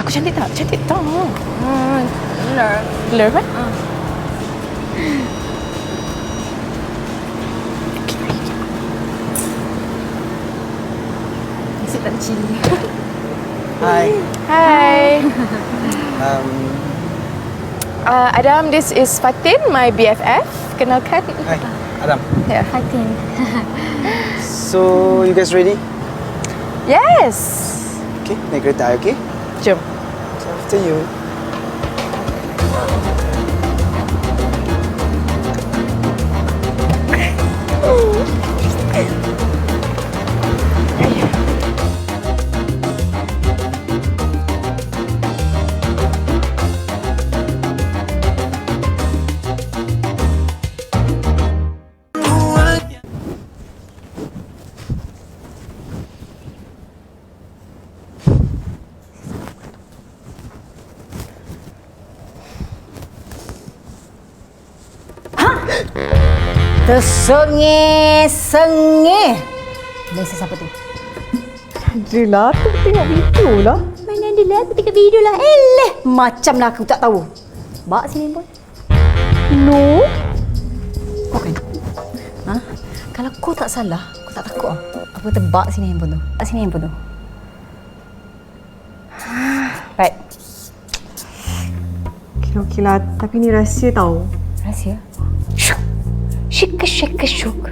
Aku cantik tak? Cantik tak? Blur. Blur kan? Nasi tak ada cili. Hi. Hai. Um, Adam, this is Fatin, my BFF. Kenalkan. hi, Adam. Yeah. Fatin. So, you guys ready? Yes. Okay, naik kereta, okay? Jom. So, after you. Tersengih-sengih. Mesej siapa tu? Adalah, aku tengok video lah. Mana ada lah, aku tengok video lah. Macam lah aku tak tahu. Bak sini pun. No. Kau kan? Ha? Kalau kau tak salah, kau tak takut lah. Aku kata bak sini handphone tu. Bak sini handphone tu. Right. Okey lah. Tapi ni rahsia tau. Rahsia? Syuk. Syuk.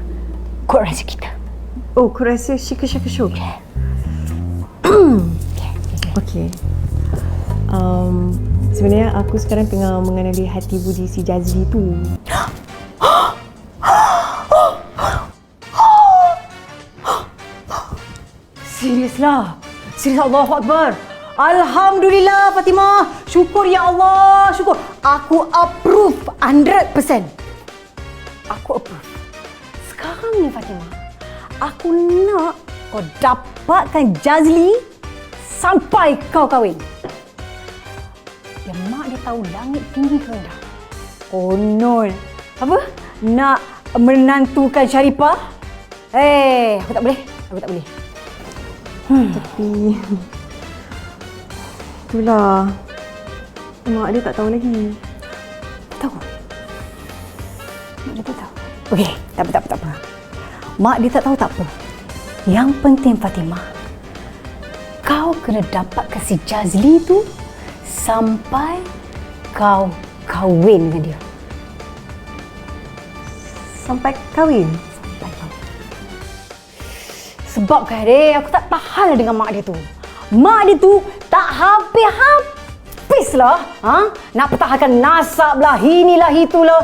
Kod rahsia kita. Oh, kau rahsia syika syuk. Okey. Sebenarnya aku sekarang tengah mengenali hati budi si Jazli tu. Serius Allahu Akbar. Alhamdulillah Fatimah. Syukur ya Allah. Syukur. Aku approve 100%. Aku approve. Sekarang ni Fatimah, aku nak kau dapatkan Jazli sampai kau kahwin. Yang mak dia tahu langit tinggi ke rendah. Konon. Apa? Nak menantukan Syarifah? Aku tak boleh. Tapi itulah, mak dia tak tahu lagi. Tahu? Mak dia tak tahu. Okey, tak apa. Mak dia tak tahu tak apa. Yang penting Fatimah, kau kena dapatkan si Jazli tu sampai kau kahwin dengan dia. Sampai kahwin. Sampai kahwin. Sebab kan aku tak tahan dengan mak dia tu. Mak dia tu tak habis lah. Nak pertahankan nasab lah, inilah itulah.